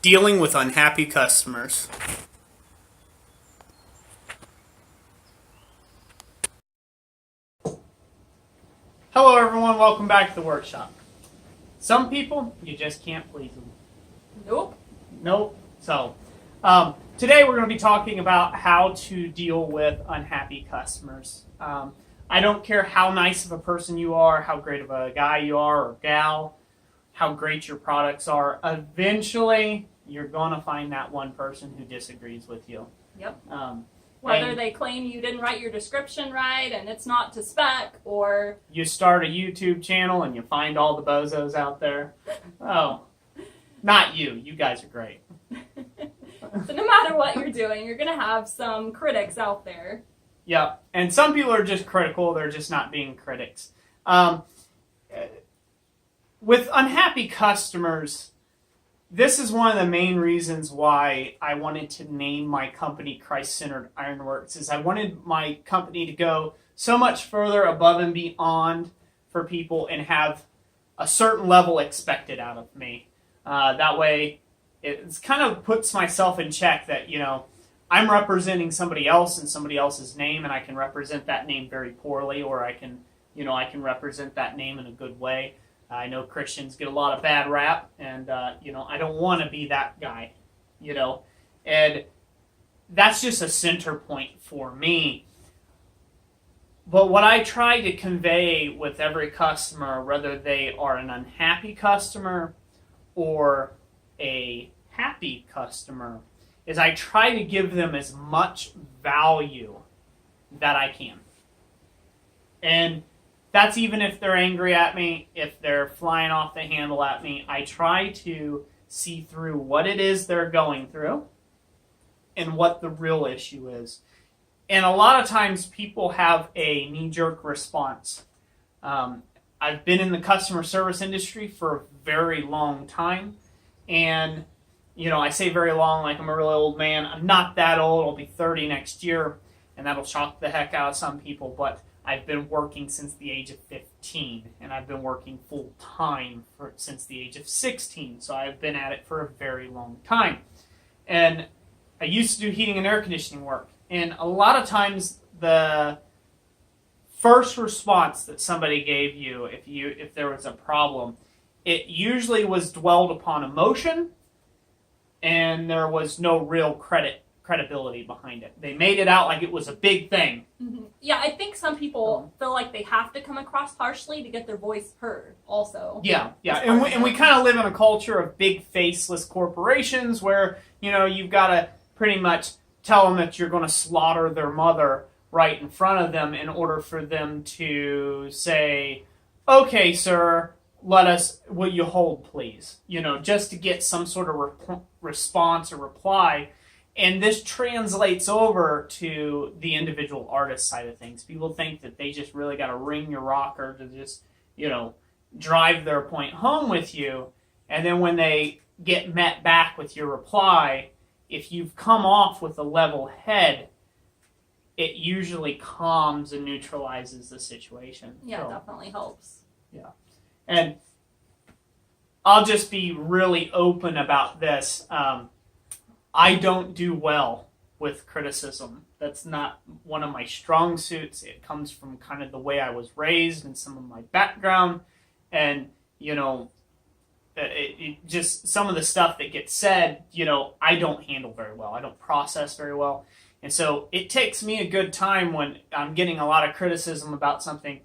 Dealing with unhappy customers. Hello everyone, welcome back to the workshop. Some people, you just can't please them. Nope. So, today we're going to be talking about how to deal with unhappy customers. I don't care how nice of a person you are, how great of a guy you are or gal, how great your products are. Eventually, you're going to find that one person who disagrees with you. Yep. Whether they claim you didn't write your description right and it's not to spec, or you start a YouTube channel and you find all the bozos out there. Oh, not you. You guys are great. So no matter what you're doing, you're going to have some critics out there. Yeah, and some people are just critical. They're just not being critics. With unhappy customers, this is one of the main reasons why I wanted to name my company Christ-Centered Ironworks, is I wanted my company to go so much further above and beyond for people and have a certain level expected out of me. That way, it kind of puts myself in check that, I'm representing somebody else in somebody else's name, and I can represent that name very poorly, or I can represent that name in a good way. I know Christians get a lot of bad rap, and, I don't want to be that guy, and that's just a center point for me. But what I try to convey with every customer, whether they are an unhappy customer or a happy customer, is I try to give them as much value that I can. And that's even if they're angry at me, if they're flying off the handle at me. I try to see through what it is they're going through and what the real issue is. And a lot of times people have a knee-jerk response. I've been in the customer service industry for a very long time, and I say very long like I'm a really old man. I'm not that old. I'll be 30 next year, and that'll shock the heck out of some people, but I've been working since the age of 15, and I've been working full-time since the age of 16, so I've been at it for a very long time. And I used to do heating and air conditioning work, and a lot of times the first response that somebody gave you, if there was a problem, it usually was dwelled upon emotion, and there was no real credibility behind it. They made it out like it was a big thing. Mm-hmm. Yeah, I think some people feel like they have to come across harshly to get their voice heard also. Yeah. And we kind of live in a culture of big faceless corporations where, you've got to pretty much tell them that you're going to slaughter their mother right in front of them in order for them to say, okay, sir, will you hold, please? Just to get some sort of response or reply. And this translates over to the individual artist side of things. People think that they just really got to ring your rocker to just, drive their point home with you. And then when they get met back with your reply, if you've come off with a level head, it usually calms and neutralizes the situation. Yeah, it definitely helps. Yeah. And I'll just be really open about this. I don't do well with criticism. That's not one of my strong suits. It comes from kind of the way I was raised and some of my background. And, just some of the stuff that gets said, I don't handle very well. I don't process very well. And so it takes me a good time when I'm getting a lot of criticism about something.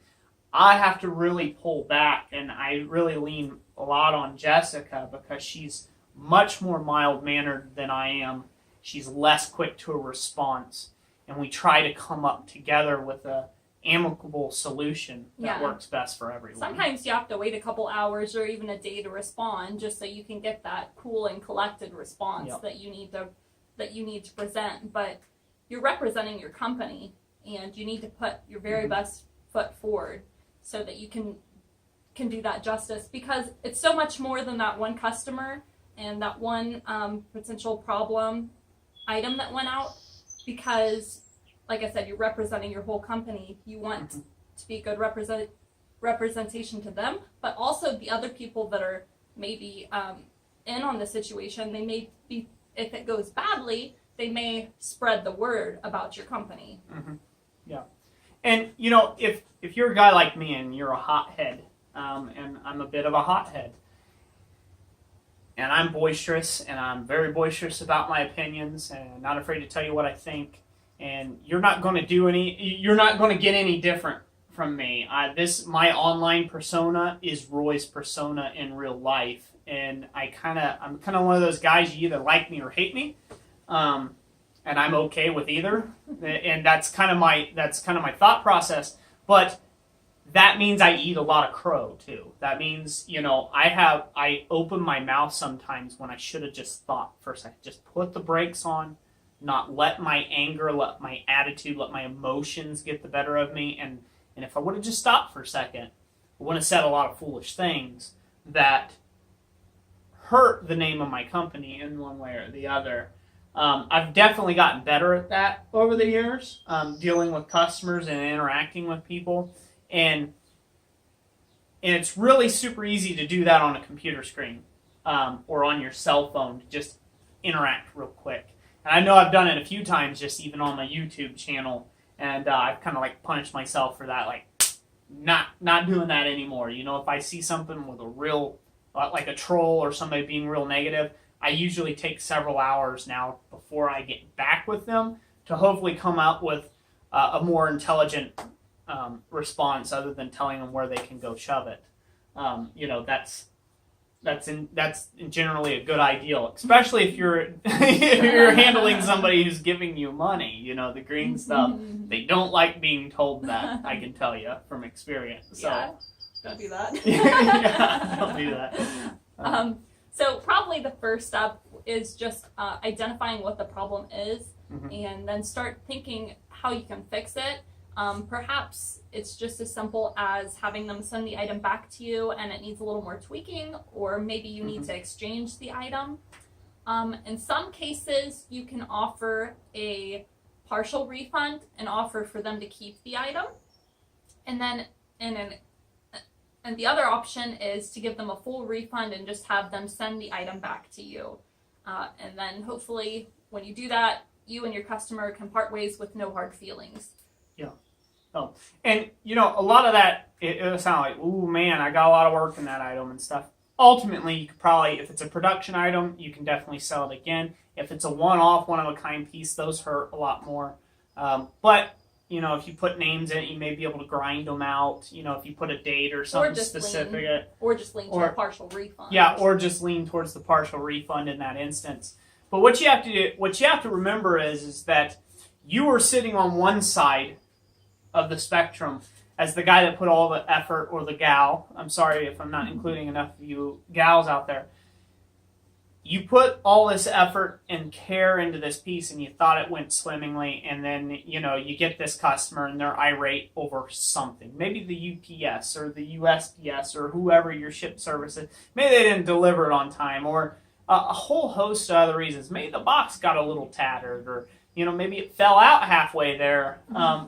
I have to really pull back, and I really lean a lot on Jessica because she's much more mild-mannered than I am. She's less quick to a response, and we try to come up together with a amicable solution that works best for everyone. Sometimes you have to wait a couple hours or even a day to respond just so you can get that cool and collected response that you need to present. But you're representing your company, and you need to put your very best foot forward so that you can do that justice, because it's so much more than that one customer and that one potential problem item that went out, because, like I said, you're representing your whole company. You want to be a good representation to them, but also the other people that are maybe in on the situation. They may be, if it goes badly, they may spread the word about your company. Mm-hmm. Yeah. And, you know, if you're a guy like me and you're a hothead, and I'm a bit of a hothead, and I'm boisterous, and I'm very boisterous about my opinions, and not afraid to tell you what I think, and you're not going to get any different from me. My online persona is Roy's persona in real life, and I'm kind of one of those guys, you either like me or hate me, and I'm okay with either, and that's kind of my thought process. But that means I eat a lot of crow too. That means, you know, I open my mouth sometimes when I should have just thought for a second, just put the brakes on, not let my anger, let my attitude, let my emotions get the better of me. And if I would have just stopped for a second, I would have said a lot of foolish things that hurt the name of my company in one way or the other. I've definitely gotten better at that over the years, dealing with customers and interacting with people. And it's really super easy to do that on a computer screen, or on your cell phone, to just interact real quick. And I know I've done it a few times, just even on my YouTube channel, and I've kind of like punished myself for that, like not doing that anymore. You know, if I see something with a real, like a troll or somebody being real negative, I usually take several hours now before I get back with them to hopefully come out with a more intelligent response, other than telling them where they can go shove it. You know, that's generally a good ideal, especially if you're if you're handling somebody who's giving you money. You know, the green stuff, they don't like being told that. I can tell you from experience. So yeah, don't do that. Yeah, don't do that. So probably the first step is just identifying what the problem is, Mm-hmm. and then start thinking how you can fix it. Perhaps it's just as simple as having them send the item back to you and it needs a little more tweaking, or maybe you need to exchange the item. In some cases, you can offer a partial refund and offer for them to keep the item. And then and the other option is to give them a full refund and just have them send the item back to you. And then hopefully when you do that, you and your customer can part ways with no hard feelings. Yeah. Oh, and you know, a lot of that, it'll sound like, ooh man, I got a lot of work in that item and stuff. Ultimately, you could probably, if it's a production item, you can definitely sell it again. If it's a one-off, one-of-a-kind piece, those hurt a lot more. But, you know, if you put names in it, you may be able to grind them out. You know, if you put a date or something specific. Or just lean to a partial refund. Yeah, or just lean towards the partial refund in that instance. But what you have to do, what you have to remember is that you are sitting on one side of the spectrum as the guy that put all the effort, or the gal. I'm sorry if I'm not including enough of you gals out there. You put all this effort and care into this piece, and you thought it went swimmingly, and then, you know, you get this customer and they're irate over something. Maybe the UPS or the USPS or whoever your ship service is. Maybe they didn't deliver it on time, or a whole host of other reasons. Maybe the box got a little tattered, or, you know, maybe it fell out halfway there.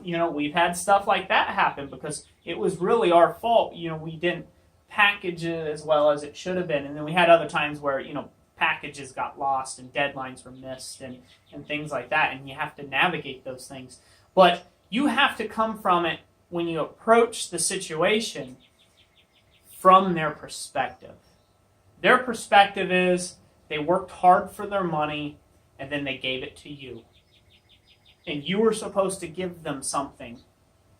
You know, we've had stuff like that happen because it was really our fault. You know, we didn't package it as well as it should have been. And then we had other times where, you know, packages got lost and deadlines were missed and things like that. And you have to navigate those things. But you have to come from it, when you approach the situation, from their perspective. Their perspective is they worked hard for their money and then they gave it to you. And you were supposed to give them something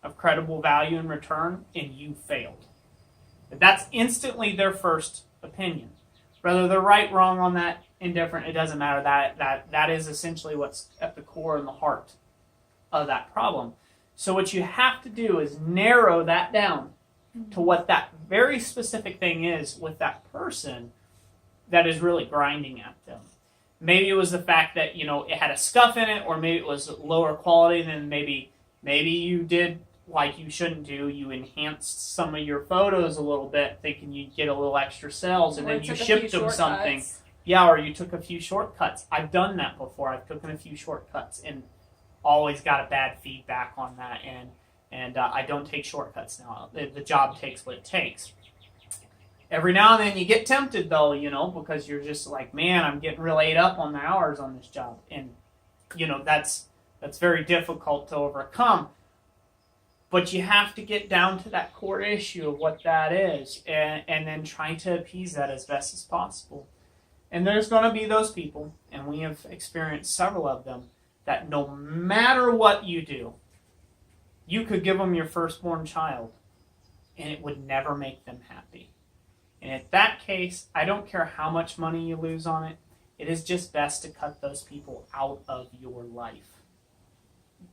of credible value in return, and you failed. But that's instantly their first opinion. Whether they're right, wrong on that, indifferent, it doesn't matter. That is essentially what's at the core and the heart of that problem. So what you have to do is narrow that down to what that very specific thing is with that person that is really grinding at them. Maybe it was the fact that, you know, it had a scuff in it, or maybe it was lower quality than maybe you did like you shouldn't do. You enhanced some of your photos a little bit, thinking you'd get a little extra sales, and then you shipped them something. Yeah, or you took a few shortcuts. I've done that before. I've taken a few shortcuts and always got a bad feedback on that, and I don't take shortcuts now. The job takes what it takes. Every now and then you get tempted, though, because you're just like, man, I'm getting real ate up on the hours on this job. And, that's very difficult to overcome. But you have to get down to that core issue of what that is and then try to appease that as best as possible. And there's going to be those people, and we have experienced several of them, that no matter what you do, you could give them your firstborn child, and it would never make them happy. And in that case, I don't care how much money you lose on it, it is just best to cut those people out of your life.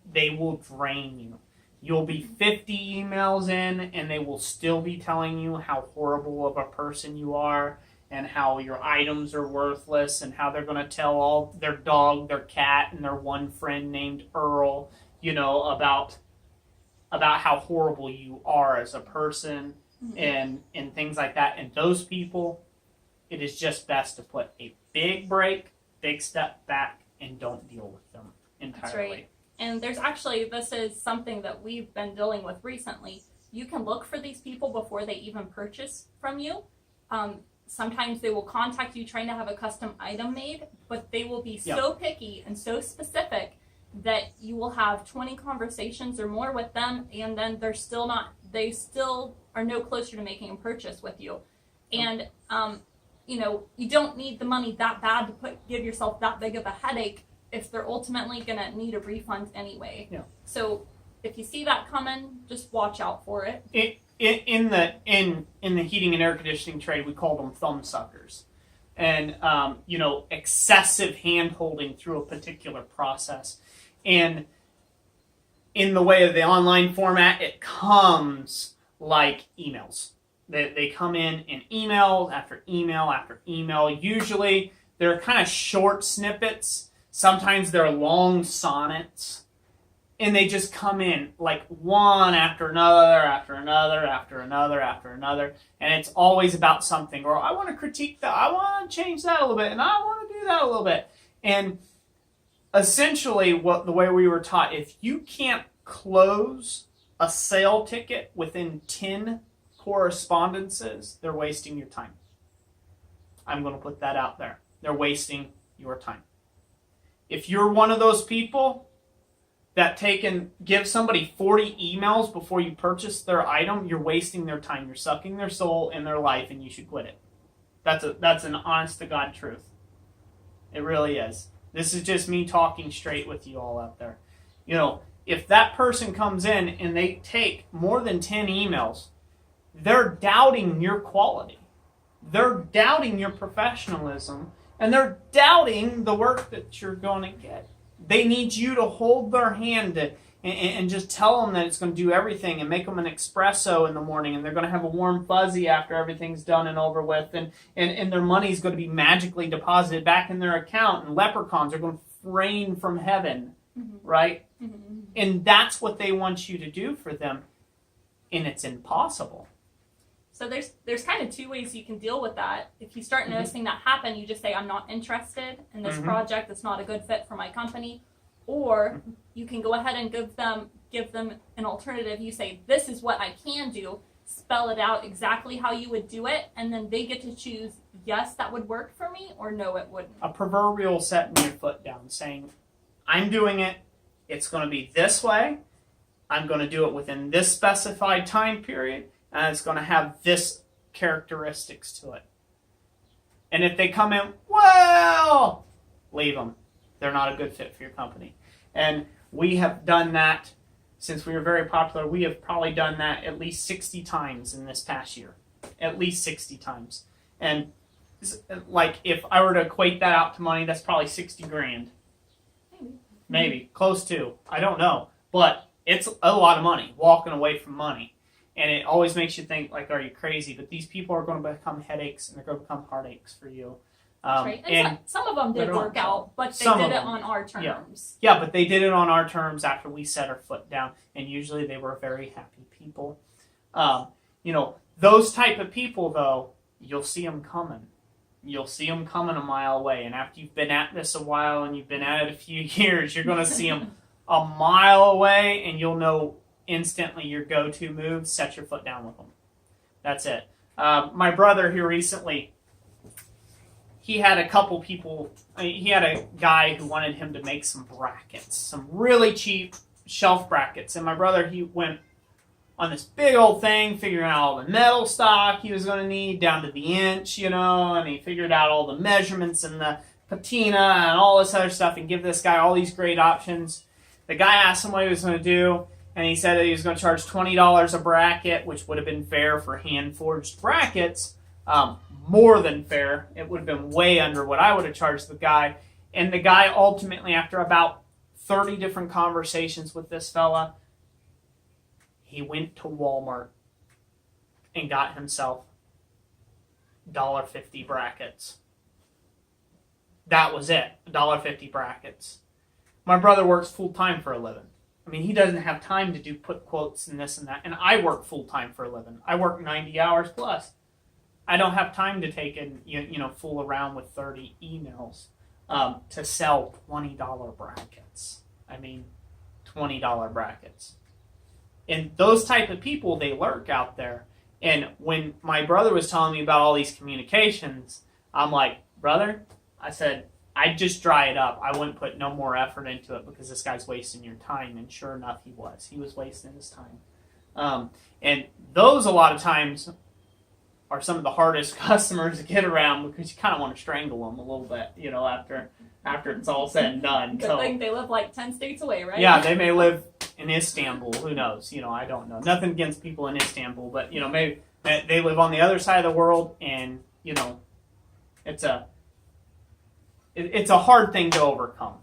They will drain you. You'll be 50 emails in, and they will still be telling you how horrible of a person you are, and how your items are worthless, and how they're going to tell all their dog, their cat, and their one friend named Earl, about how horrible you are as a person, and things like that. And those people, it is just best to put a big break, big step back, and don't deal with them entirely. That's right. And this is something that we've been dealing with recently. You can look for these people before they even purchase from you. Sometimes they will contact you trying to have a custom item made, but they will be so picky and so specific that you will have 20 conversations or more with them, and then they still are no closer to making a purchase with you. And, you don't need the money that bad to give yourself that big of a headache if they're ultimately going to need a refund anyway. Yeah. So if you see that coming, just watch out for it. In the heating and air conditioning trade, we call them thumb suckers. And, excessive hand-holding through a particular process. And in the way of the online format, it comes like emails. They come in email after email after email. Usually, they're kind of short snippets. Sometimes they're long sonnets. And they just come in like one after another, after another, after another, after another. And it's always about something. Or I want to critique that. I want to change that a little bit. And I want to do that a little bit. And essentially, the way we were taught, if you can't close a sale ticket within 10 correspondences, they're wasting your time. I'm going to put that out there. They're wasting your time. If you're one of those people that give somebody 40 emails before you purchase their item, you're wasting their time. You're sucking their soul and their life, and you should quit it. That's an honest to God truth. It really is. This is just me talking straight with you all out there. If that person comes in and they take more than 10 emails, they're doubting your quality. They're doubting your professionalism, and they're doubting the work that you're going to get. They need you to hold their hand and just tell them that it's going to do everything, and make them an espresso in the morning, and they're going to have a warm fuzzy after everything's done and over with, and their money's going to be magically deposited back in their account, and leprechauns are going to rain from heaven, right? Mm-hmm. And that's what they want you to do for them, and it's impossible. So there's kind of two ways you can deal with that. If you start noticing that happen, you just say, I'm not interested in this project. It's not a good fit for my company. Or you can go ahead and give them an alternative. You say, this is what I can do. Spell it out exactly how you would do it. And then they get to choose, yes, that would work for me, or no, it wouldn't. A proverbial setting your foot down, saying, I'm doing it. It's going to be this way. I'm going to do it within this specified time period. And it's going to have this characteristics to it. And if they come in, well, leave them. They're not a good fit for your company. And we have done that since we were very popular. We have probably done that at least 60 times in this past year. At least 60 times. And like if I were to equate that out to money, that's probably 60 grand. Maybe. Close to. I don't know. But it's a lot of money, walking away from money. And it always makes you think, like, are you crazy? But these people are going to become headaches, and they're going to become heartaches for you. That's right. And some of them did work out, but they did it on our terms. Yeah, but they did it on our terms after we set our foot down. And usually they were very happy people. Those type of people, though, you'll see them coming. You'll see them coming a mile away. And after you've been at this a while and you've been at it a few years, you're going to see them a mile away, and you'll know instantly your go-to move, set your foot down with them. That's it. My brother here recently, he had a couple people, he had a guy who wanted him to make some brackets, some really cheap shelf brackets. And my brother, he went on this big old thing, figuring out all the metal stock he was going to need down to the inch, and he figured out all the measurements and the patina and all this other stuff and give this guy all these great options. The guy asked him what he was going to do, and he said that he was going to charge $20 a bracket, which would have been fair for hand-forged brackets. More than fair. It would have been way under what I would have charged the guy. And the guy ultimately, after about 30 different conversations with this fella, he went to Walmart and got himself $1.50 brackets. That was it, $1.50 brackets. My brother works full-time for a living. I mean, he doesn't have time to put quotes and this and that. And I work full-time for a living. I work 90 hours plus. I don't have time to take and fool around with 30 emails to sell $20 brackets. I mean, $20 brackets. And those type of people, they lurk out there. And when my brother was telling me about all these communications, I'm like, brother, I said, I'd just dry it up. I wouldn't put no more effort into it because this guy's wasting your time. And sure enough, he was. He was wasting his time. And those, a lot of times, are some of the hardest customers to get around because you kind of want to strangle them a little bit, after it's all said and done. Good thing they live like 10 states away, right? Yeah, they may live in Istanbul. Who knows? I don't know. Nothing against people in Istanbul, but maybe they live on the other side of the world, and it's a hard thing to overcome.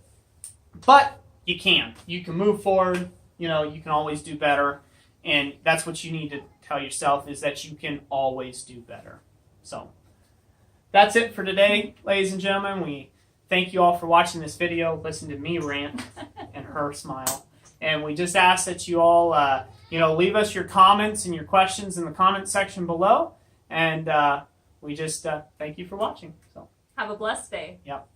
But you can move forward. You can always do better, and that's what you need to tell yourself, is that you can always do better. So that's it for today, ladies and gentlemen. We thank you all for watching this video, listen to me rant and her smile. And we just ask that you all, leave us your comments and your questions in the comment section below. And we just thank you for watching. So have a blessed day. Yep.